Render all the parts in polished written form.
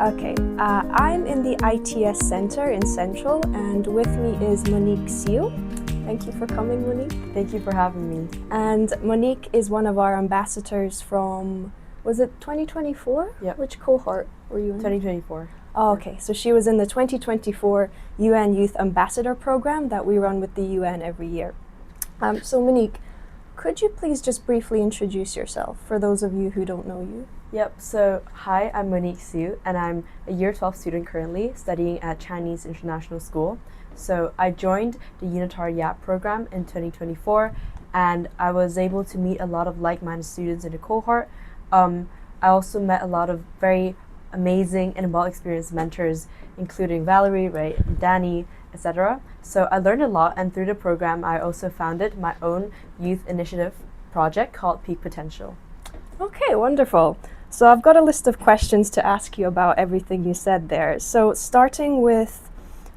Okay, I'm in the ITS Center in Central, and with me is Monique Siu. Thank you for coming, Monique. Thank you for having me. And Monique is one of our ambassadors from, was it 2024? Yep. Which cohort were you in? 2024. Oh, okay. So she was in the 2024 UN Youth Ambassador Program that we run with the UN every year. So Monique, could you please just briefly introduce yourself for those of you who don't know you? Yep, so hi, I'm Monique Siu, and I'm a Year 12 student currently studying at Chinese International School. So I joined the UNITAR YAP program in 2024, and I was able to meet a lot of like-minded students in the cohort. I also met a lot of very amazing and well-experienced mentors, including Valerie, Ray, and Danny, etc. So I learned a lot, and through the program, I also founded my own youth initiative project called Peak Potential. Okay, wonderful. So I've got a list of questions to ask you about everything you said there. So starting with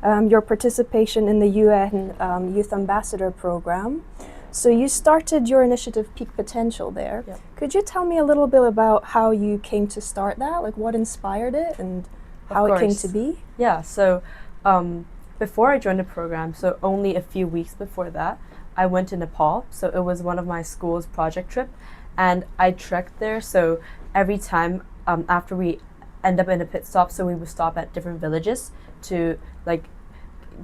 your participation in the UN Youth Ambassador Program. So you started your initiative Peak Potential there. Yep. Could you tell me a little bit about how you came to start that? Like what inspired it and how it came to be? Yeah, so before I joined the program, so only a few weeks before that, I went to Nepal. So it was one of my school's project trip, and I trekked there. So every time after we end up in a pit stop, so we would stop at different villages to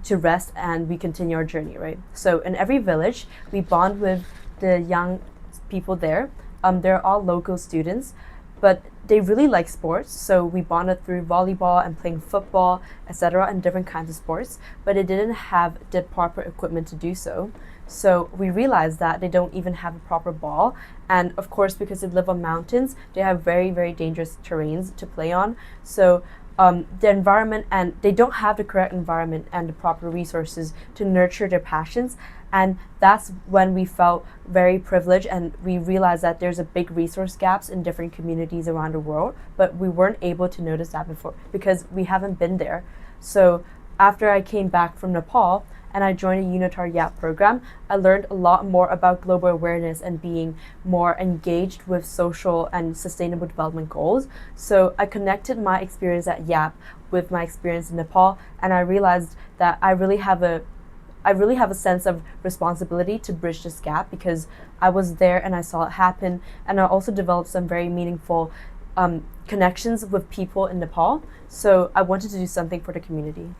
rest, and we continue our journey, right? So in every village, we bond with the young people there. They're all local students, but they really like sports. So we bonded through volleyball and playing football, etc., and different kinds of sports, but they didn't have the proper equipment to do so. So we realized that they don't even have a proper ball. And of course, because they live on mountains, they have very, very dangerous terrains to play on. So the environment, and they don't have the correct environment and the proper resources to nurture their passions. And that's when we felt very privileged, and we realized that there's a big resource gaps in different communities around the world, but we weren't able to notice that before because we haven't been there. So after I came back from Nepal, and I joined a UNITAR YAP program, I learned a lot more about global awareness and being more engaged with social and sustainable development goals. So I connected my experience at YAP with my experience in Nepal, and I realized that I really have a sense of responsibility to bridge this gap because I was there and I saw it happen, and I also developed some very meaningful connections with people in Nepal. So I wanted to do something for the community.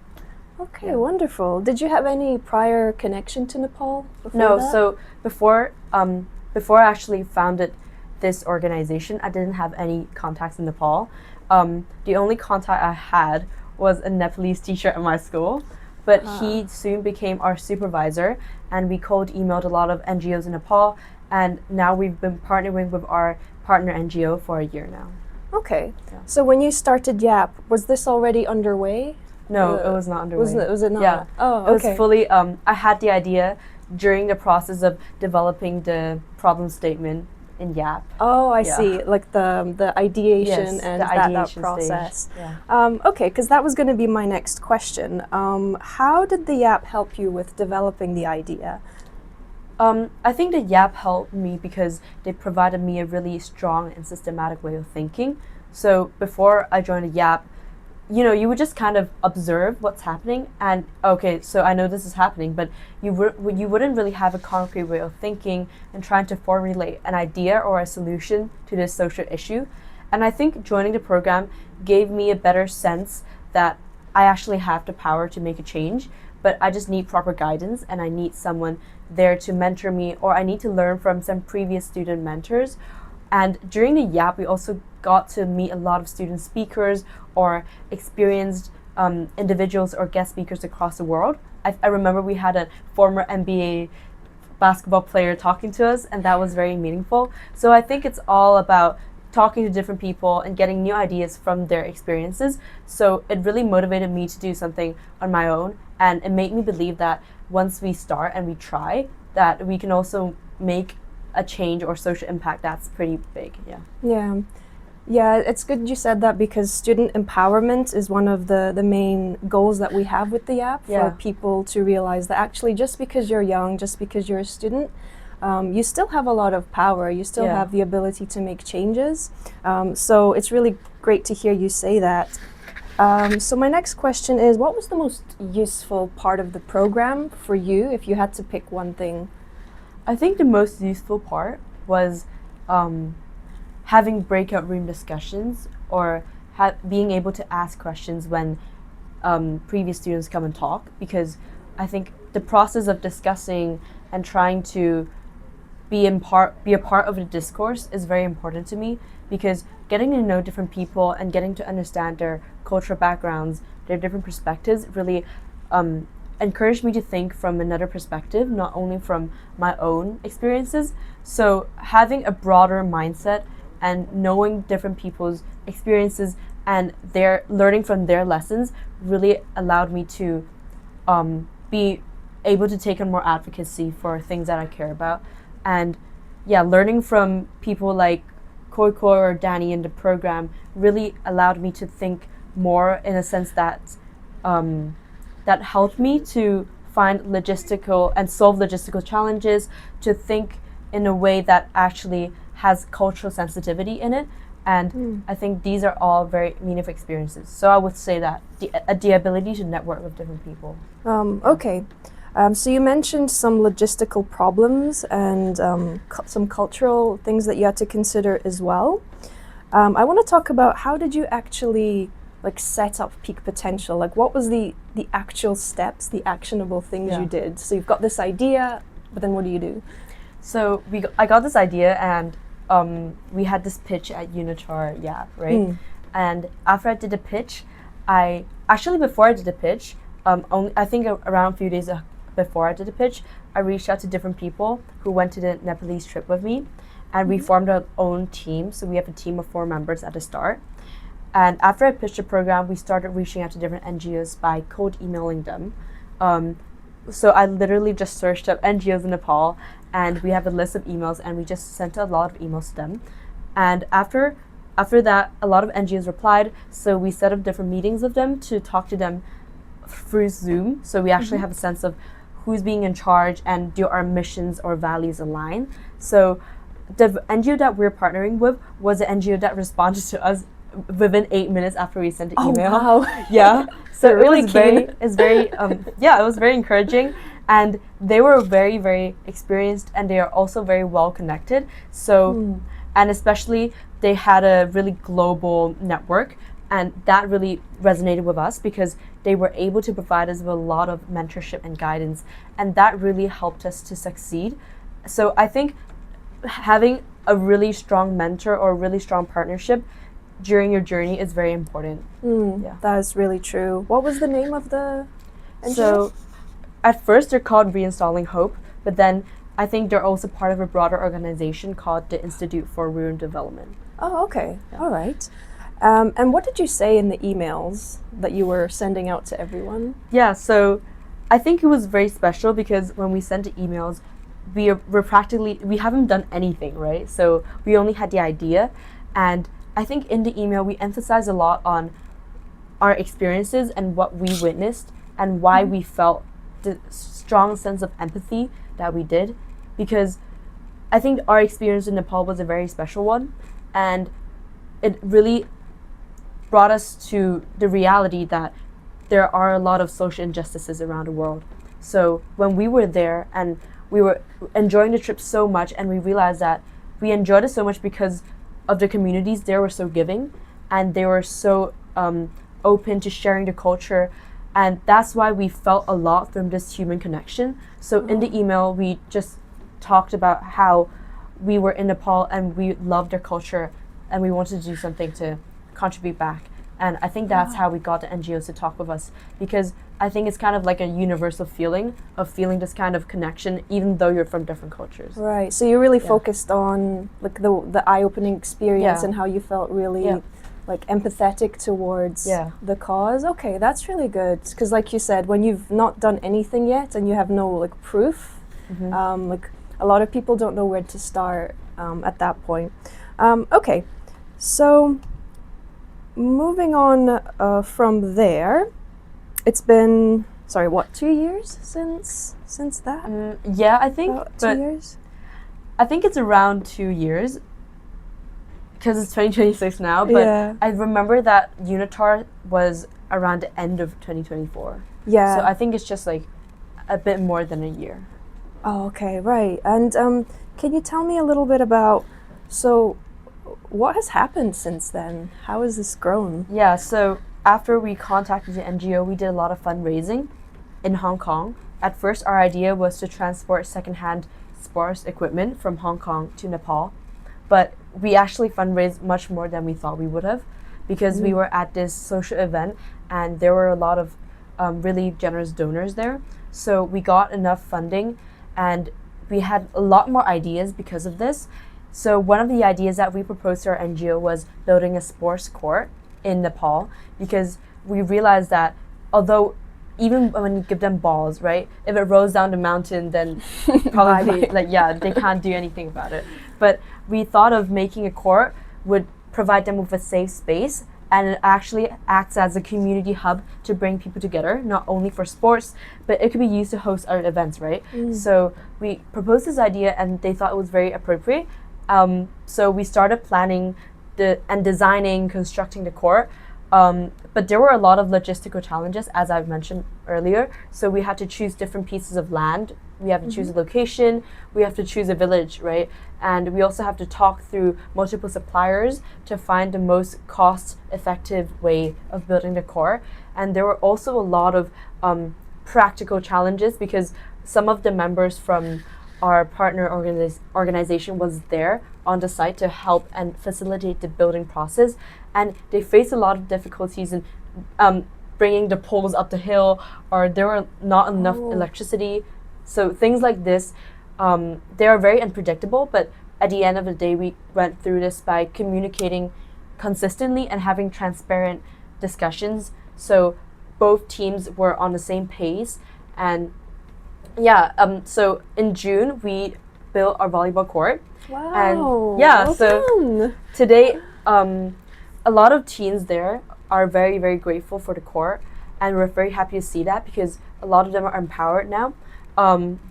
Okay, Yeah. Wonderful. Did you have any prior connection to Nepal before No, that? so before I actually founded this organization, I didn't have any contacts in Nepal. The only contact I had was a Nepalese teacher at my school, but he soon became our supervisor, and we cold emailed a lot of NGOs in Nepal, and now we've been partnering with our partner NGO for a year now. Okay. Yeah. So when you started YAP, was this already underway? No, it was not underway. Was it not? Yeah. Oh, It okay. was fully, I had the idea during the process of developing the problem statement in YAP. Oh, I Yeah. see. Like the ideation Yes, and the that ideation process. stage. Yeah. Okay, because that was going to be my next question. How did the YAP help you with developing the idea? I think the YAP helped me because they provided me a really strong and systematic way of thinking. So before I joined the YAP, you would just kind of observe what's happening, and okay, so I know this is happening, but you wouldn't really have a concrete way of thinking and trying to formulate an idea or a solution to this social issue. And I think joining the program gave me a better sense that I actually have the power to make a change, but I just need proper guidance, and I need someone there to mentor me, or I need to learn from some previous student mentors. And during the YAP, we also got to meet a lot of student speakers or experienced individuals or guest speakers across the world. I remember we had a former NBA basketball player talking to us, and that was very meaningful. So I think it's all about talking to different people and getting new ideas from their experiences. So it really motivated me to do something on my own, and it made me believe that once we start and we try, that we can also make a change or social impact that's pretty big. Yeah, it's good you said that because student empowerment is one of the main goals that we have with the YAP for people to realize that actually just because you're young, just because you're a student, you still have a lot of power, you still have the ability to make changes. So it's really great to hear you say that. So my next question is, what was the most useful part of the program for you if you had to pick one thing? I think the most useful part was having breakout room discussions, or being able to ask questions when previous students come and talk, because I think the process of discussing and trying to be a part of the discourse is very important to me, because getting to know different people and getting to understand their cultural backgrounds, their different perspectives, really encouraged me to think from another perspective, not only from my own experiences. So having a broader mindset and knowing different people's experiences and their learning from their lessons really allowed me to be able to take on more advocacy for things that I care about. And yeah, learning from people like Koi Koi or Danny in the program really allowed me to think more, in a sense that that helped me to find logistical and solve logistical challenges, to think in a way that actually has cultural sensitivity in it. And I think these are all very meaningful experiences. So I would say that the ability to network with different people. Okay. So you mentioned some logistical problems and some cultural things that you had to consider as well. I want to talk about, how did you actually set up Peak Potential? What was the actual steps, the actionable things you did? So you've got this idea, but then what do you do? So I got this idea, and we had this pitch at UNITAR, right? And after I did the pitch, before I did the pitch, I think around a few days before I did the pitch, I reached out to different people who went to the Nepalese trip with me, and we formed our own team. So we have a team of 4 members at the start. And after I pitched the program, we started reaching out to different NGOs by cold emailing them. So I literally just searched up NGOs in Nepal, and we have a list of emails, and we just sent a lot of emails to them. And after that, a lot of NGOs replied, so we set up different meetings with them to talk to them through Zoom. So we actually have a sense of who's being in charge and do our missions or values align. So the NGO that we're partnering with was an NGO that responded to us within 8 minutes after we sent the email. Wow. Yeah. So They're really it was very encouraging, and they were very, very experienced, and they are also very well connected. So, and especially they had a really global network, and that really resonated with us because they were able to provide us with a lot of mentorship and guidance, and that really helped us to succeed. So I think having a really strong mentor or a really strong partnership during your journey is very important. That is really true. What was the name of the NGO? So at first they're called Reinstalling Hope, but then I think they're also part of a broader organization called the Institute for Rural Development. Oh, okay. Yeah. All right. And what did you say in the emails that you were sending out to everyone? Yeah, so I think it was very special because when we sent the emails, we haven't done anything, right? So we only had the idea, and I think in the email we emphasized a lot on our experiences and what we witnessed and why we felt the strong sense of empathy that we did, because I think our experience in Nepal was a very special one, and it really brought us to the reality that there are a lot of social injustices around the world. So when we were there and we were enjoying the trip so much, and we realized that we enjoyed it so much because of the communities there were so giving, and they were so open to sharing the culture, and that's why we felt a lot from this human connection. So in the email we just talked about how we were in Nepal and we loved their culture and we wanted to do something to contribute back. And I think that's how we got the NGOs to talk with us, because I think it's kind of like a universal feeling of feeling this kind of connection even though you're from different cultures. Right, so you really focused on the eye-opening experience and how you felt really empathetic towards the cause. Okay, that's really good, because like you said, when you've not done anything yet and you have no proof, a lot of people don't know where to start at that point. Okay, so moving on from there, it's been 2 years since that? Yeah, I think about 2 years. I think it's around 2 years, because it's 2026 now, but Yeah. I remember that UNITAR was around the end of 2024. Yeah. So I think it's just like a bit more than a year. Oh, okay, right. And can you tell me a little bit about, so what has happened since then? How has this grown? Yeah, so after we contacted the NGO, we did a lot of fundraising in Hong Kong. At first, our idea was to transport secondhand sports equipment from Hong Kong to Nepal, but we actually fundraised much more than we thought we would have, because we were at this social event and there were a lot of really generous donors there. So we got enough funding and we had a lot more ideas because of this. So one of the ideas that we proposed to our NGO was building a sports court in Nepal, because we realized that although even when you give them balls, right, if it rolls down the mountain, then probably they can't do anything about it. But we thought of making a court would provide them with a safe space, and it actually acts as a community hub to bring people together, not only for sports, but it could be used to host other events, right? So we proposed this idea and they thought it was very appropriate. So we started planning and designing, constructing the court. But there were a lot of logistical challenges, as I've mentioned earlier. So we had to choose different pieces of land. We have to choose a location. We have to choose a village, right? And we also have to talk through multiple suppliers to find the most cost-effective way of building the court. And there were also a lot of practical challenges, because some of the members from our partner organization was there on the site to help and facilitate the building process, and they faced a lot of difficulties in bringing the poles up the hill, or there were not enough electricity. So things like this, they are very unpredictable, but at the end of the day, we went through this by communicating consistently and having transparent discussions, so both teams were on the same pace. And so in June we built our volleyball court. Wow. And well so done. today a lot of teens there are very, very grateful for the court, and we're very happy to see that, because a lot of them are empowered now.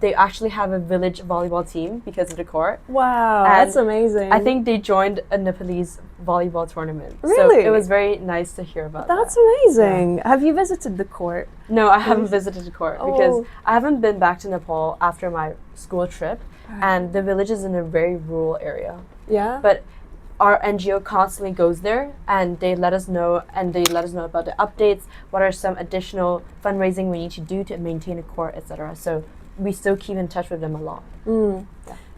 They actually have a village volleyball team because of the court. Wow, And that's amazing. I think they joined a Nepalese volleyball tournament. Really? So it was very nice to hear about That's that. amazing. Have you visited the court? No, I haven't visited the court because Oh. I haven't been back to Nepal after my school trip, and the village is in a very rural area. Yeah. But our NGO constantly goes there, and they let us know about the updates, what are some additional fundraising we need to do to maintain a court, etc. So we still keep in touch with them a lot.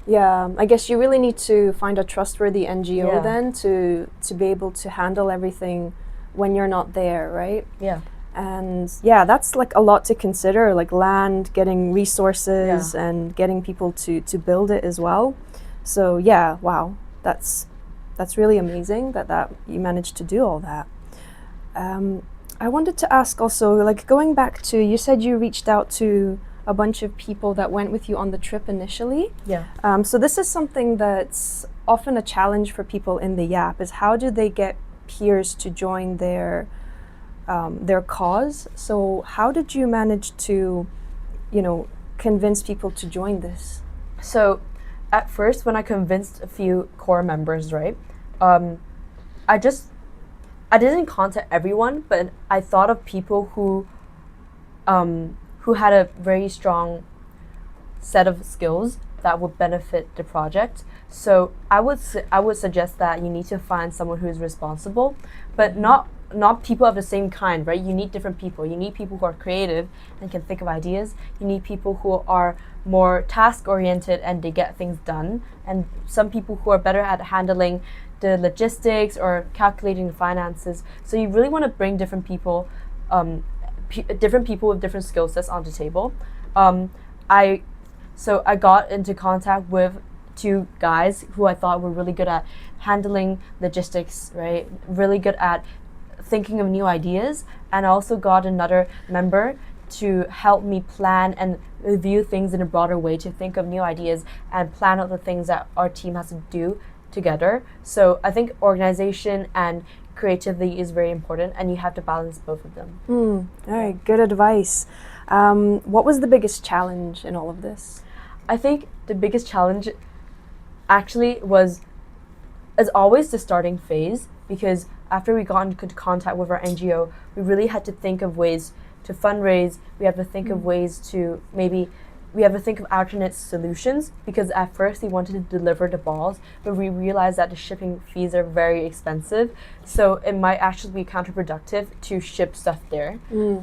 Yeah, I guess you really need to find a trustworthy NGO Yeah. then to be able to handle everything when you're not there, right? Yeah. And yeah, that's like a lot to consider, like land, getting resources, and getting people to build it as well. So yeah, wow, that's really amazing that you managed to do all that. I wanted to ask also, like going back to, you said you reached out to a bunch of people that went with you on the trip initially. Yeah. So this is something that's often a challenge for people in the YAP, is how do they get peers to join their cause? So how did you manage to, convince people to join this? So at first, when I convinced a few core members, right, I didn't contact everyone, but I thought of people who had a very strong set of skills that would benefit the project. So I would suggest that you need to find someone who is responsible, but not people of the same kind, right? You need different people. You need people who are creative and can think of ideas. You need people who are more task-oriented and they get things done. And some people who are better at handling the logistics or calculating the finances. So you really want to bring different people with different skill sets on the table. I got into contact with two guys who I thought were really good at handling logistics, right? Really good at thinking of new ideas, and I also got another member to help me plan and review things in a broader way, to think of new ideas and plan out the things that our team has to do together. So I think organization and creativity is very important, and you have to balance both of them. All right, good advice. What was the biggest challenge in all of this? I think the biggest challenge actually was is always the starting phase, because after we got into contact with our NGO, we really had to think of ways to fundraise. We have to think of ways to we have to think of alternate solutions, because at first we wanted to deliver the balls, but we realized that the shipping fees are very expensive. So it might actually be counterproductive to ship stuff there.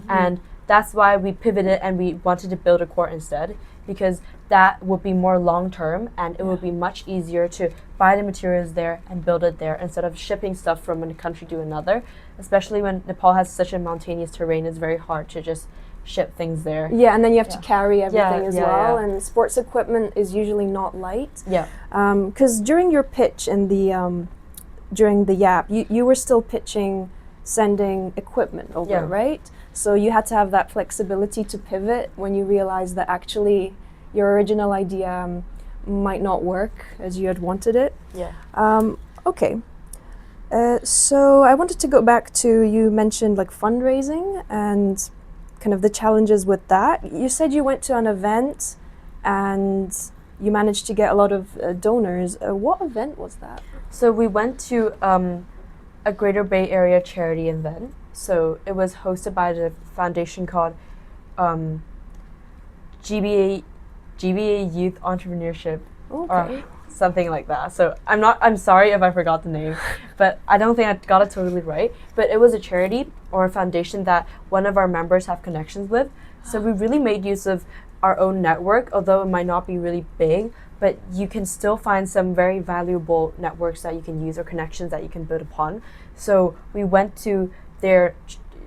And that's why we pivoted and we wanted to build a court instead, because that would be more long-term and it would be much easier to buy the materials there and build it there instead of shipping stuff from one country to another, especially when Nepal has such a mountainous terrain. It's very hard to just ship things there. Yeah, and then you have to carry everything as well, yeah. and sports equipment is usually not light. Yeah. Because during your pitch in the during the YAP, you were still pitching sending equipment over, right? So you had to have that flexibility to pivot when you realized that actually your original idea might not work as you had wanted it. Yeah. Okay. So I wanted to go back to, you mentioned like fundraising and kind of the challenges with that. You said you went to an event and you managed to get a lot of donors. What event was that? So we went to a Greater Bay Area charity event. So it was hosted by the foundation called GBA Youth Entrepreneurship, or something like that. So I'm sorry if I forgot the name, but I don't think I got it totally right. But it was a charity or a foundation that one of our members have connections with. So we really made use of our own network, although it might not be really big, but you can still find some very valuable networks that you can use or connections that you can build upon. So we went to their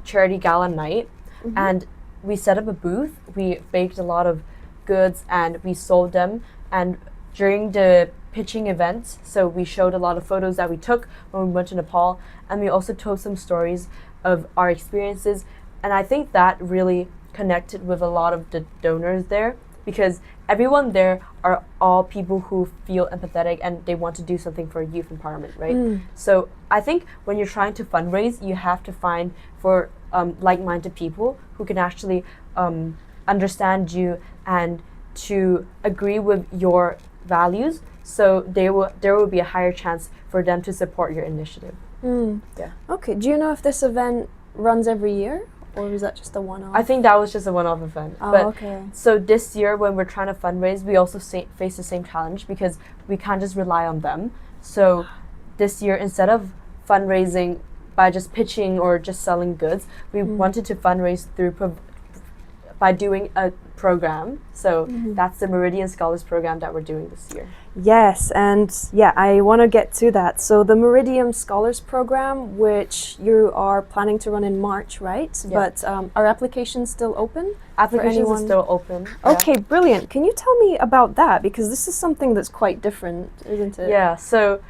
charity gala night and we set up a booth. We baked a lot of goods and we sold them. And during the pitching events, so we showed a lot of photos that we took when we went to Nepal, and we also told some stories of our experiences. And I think that really connected with a lot of the donors there, because everyone there are all people who feel empathetic and they want to do something for youth empowerment, right? So I think when you're trying to fundraise, you have to find for like-minded people who can actually understand you and to agree with your values, so there will be a higher chance for them to support your initiative. Yeah. Okay, do you know if this event runs every year? Or was that just a one-off? I think that was just a one-off event. So this year, when we're trying to fundraise, we also face the same challenge, because we can't just rely on them. So this year, instead of fundraising by just pitching or just selling goods, we wanted to fundraise through by doing a program. So that's the Meridian Scholars program that we're doing this year. Yes, and yeah, I want to get to that. So the Meridian Scholars program, which you are planning to run in March, right? Yeah. But are applications still open? Applications are still open. Okay, brilliant. Can you tell me about that? Because this is something that's quite different, isn't it? Yeah, so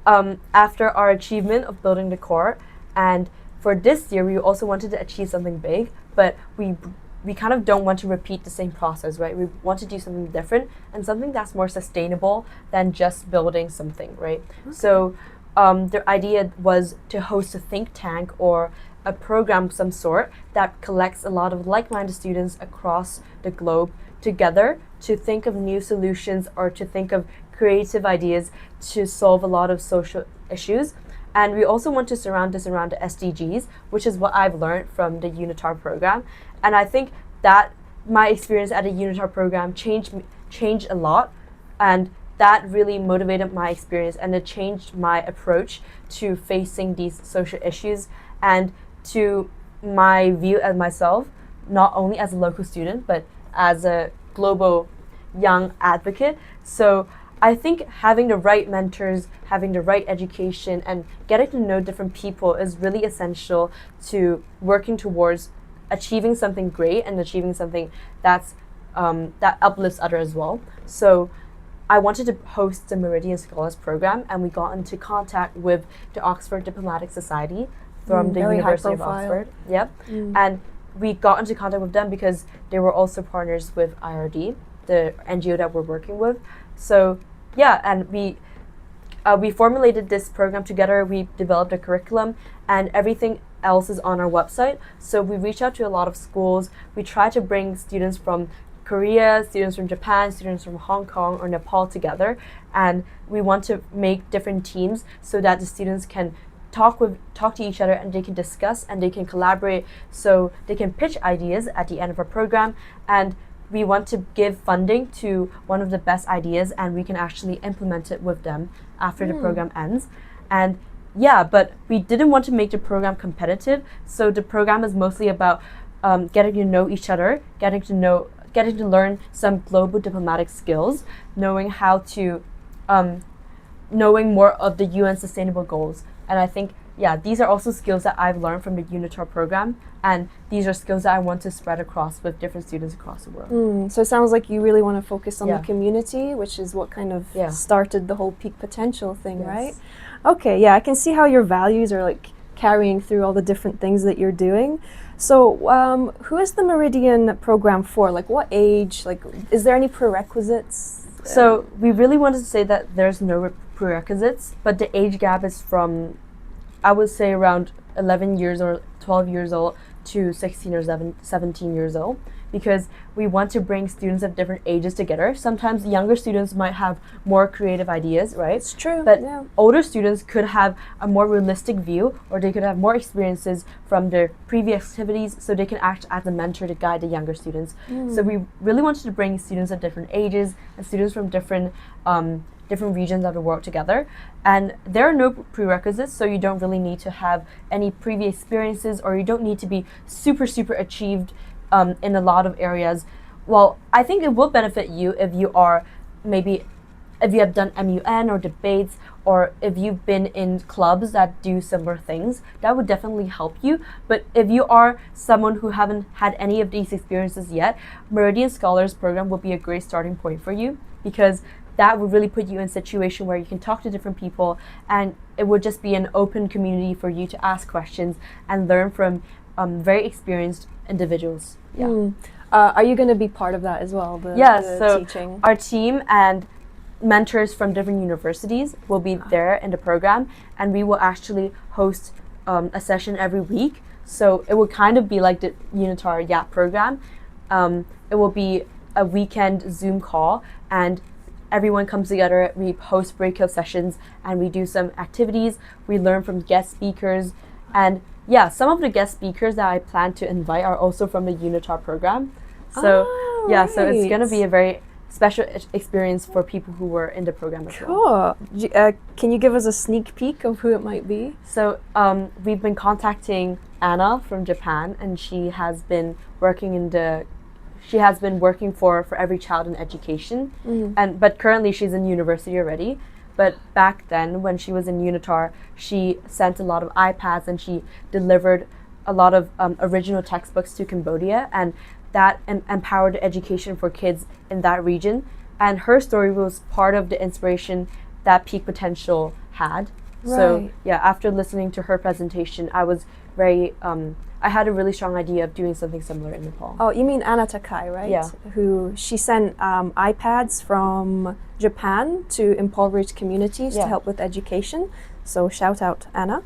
after our achievement of building the court, and for this year, we also wanted to achieve something big, but we kind of don't want to repeat the same process, right? We want to do something different and something that's more sustainable than just building something, right? So the idea was to host a think tank or a program of some sort that collects a lot of like-minded students across the globe together to think of new solutions or to think of creative ideas to solve a lot of social issues. And we also want to surround this around the SDGs, which is what I've learned from the UNITAR program. And I think that my experience at the UNITAR program changed a lot, and that really motivated my experience, and it changed my approach to facing these social issues and to my view as myself, not only as a local student, but as a global young advocate. So I think having the right mentors, having the right education, and getting to know different people is really essential to working towards achieving something great and achieving something that's that uplifts others as well. So I wanted to host the Meridian Scholars program, and we got into contact with the Oxford Diplomatic Society from the University of Oxford. Yep. And we got into contact with them because they were also partners with IRD, the NGO that we're working with. So yeah, and we formulated this program together. We developed a curriculum, and everything else is on our website. So we reach out to a lot of schools. We try to bring students from Korea, students from Japan, students from Hong Kong or Nepal together, and we want to make different teams so that the students can talk to each other, and they can discuss and they can collaborate, so they can pitch ideas at the end of our program. And we want to give funding to one of the best ideas, and we can actually implement it with them after the program ends. And yeah, but we didn't want to make the program competitive, so the program is mostly about getting to know each other, getting to learn some global diplomatic skills, knowing how to knowing more of the UN sustainable goals. And I think, yeah, these are also skills that I've learned from the UNITAR program, and these are skills that I want to spread across with different students across the world. So it sounds like you really want to focus on the community, which is what kind of started the whole peak potential thing, right? Okay, yeah, I can see how your values are like carrying through all the different things that you're doing. So who is the Meridian program for? Like what age? Like, is there any prerequisites? So we really wanted to say that there's no prerequisites, but the age gap is from, I would say, around 11 years or 12 years old to 16 or 17 years old, because we want to bring students of different ages together. Sometimes younger students might have more creative ideas, right? It's true. But older students could have a more realistic view, or they could have more experiences from their previous activities, so they can act as a mentor to guide the younger students. So we really wanted to bring students of different ages and students from different regions of the world together. And there are no prerequisites, so you don't really need to have any previous experiences, or you don't need to be super achieved in a lot of areas. Well, I think it will benefit you if you are if you have done MUN or debates, or if you've been in clubs that do similar things. That would definitely help you. But if you are someone who haven't had any of these experiences yet, Meridian Scholars program will be a great starting point for you, because that would really put you in a situation where you can talk to different people, and it would just be an open community for you to ask questions and learn from very experienced individuals. Are you going to be part of that as well? So teaching? Our team and mentors from different universities will be there in the program, and we will actually host a session every week. So it will kind of be like the UNITAR YAP program. It will be a weekend Zoom call, and everyone comes together. We host breakout sessions, and we do some activities. We learn from guest speakers, and some of the guest speakers that I plan to invite are also from the UNITAR program. So so it's going to be a very special experience for people who were in the program as well. Cool. Can you give us a sneak peek of who it might be? So we've been contacting Anna from Japan, and she has been working for Every Child in Education, but currently she's in university already. But back then, when she was in UNITAR, she sent a lot of iPads, and she delivered a lot of original textbooks to Cambodia, and that empowered education for kids in that region. And her story was part of the inspiration that Peak Potential had. Right. So after listening to her presentation, I was very I had a really strong idea of doing something similar in Nepal. Oh, you mean Anna Takai, right? Yeah. Who she sent iPads from Japan to impoverished communities to help with education. So shout out, Anna.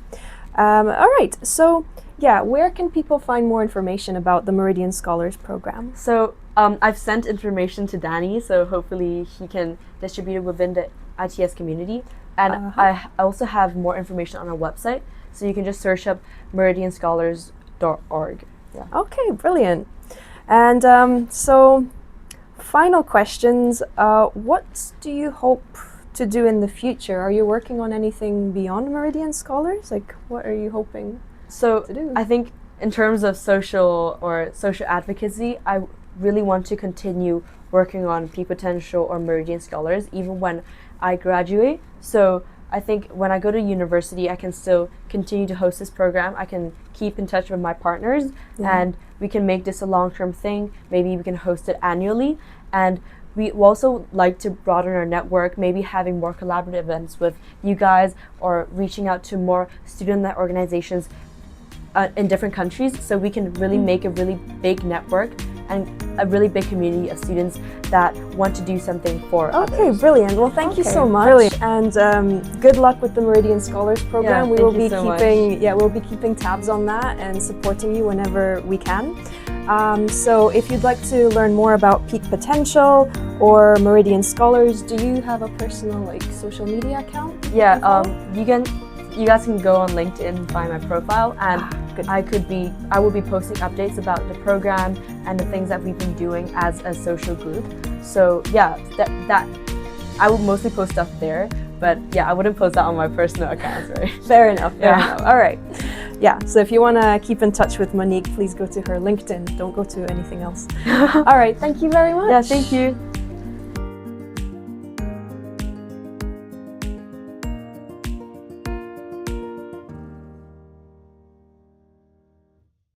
All right. So where can people find more information about the Meridian Scholars program? So I've sent information to Danny, so hopefully he can distribute it within the ITS community. And I also have more information on our website, so you can just search up meridianscholars.org. Okay, brilliant. And so final questions. What do you hope to do in the future? Are you working on anything beyond Meridian Scholars? Like, what are you hoping to do? I think in terms of social advocacy, I really want to continue working on Peak Potential or Meridian Scholars even when I graduate. So I think when I go to university, I can still continue to host this program. I can keep in touch with my partners, and we can make this a long-term thing. Maybe we can host it annually. And we also like to broaden our network, maybe having more collaborative events with you guys, or reaching out to more student-led organizations in different countries, so we can really make a really big network and a really big community of students that want to do something for others. Brilliant. Well, thank you so much. Brilliant. And good luck with the Meridian Scholars program. We'll be keeping tabs on that and supporting you whenever we can. So if you'd like to learn more about Peak Potential or Meridian Scholars, do you have a personal social media account? Yeah, you guys can go on LinkedIn and find my profile, and Good. I will be posting updates about the program and the things that we've been doing as a social group. So yeah, that I will mostly post stuff there, but yeah, I wouldn't post that on my personal account, right? Fair enough. Fair Yeah. enough. All right. Yeah. So if you want to keep in touch with Monique, please go to her LinkedIn. Don't go to anything else. All right. Thank you very much. Yeah, thank you.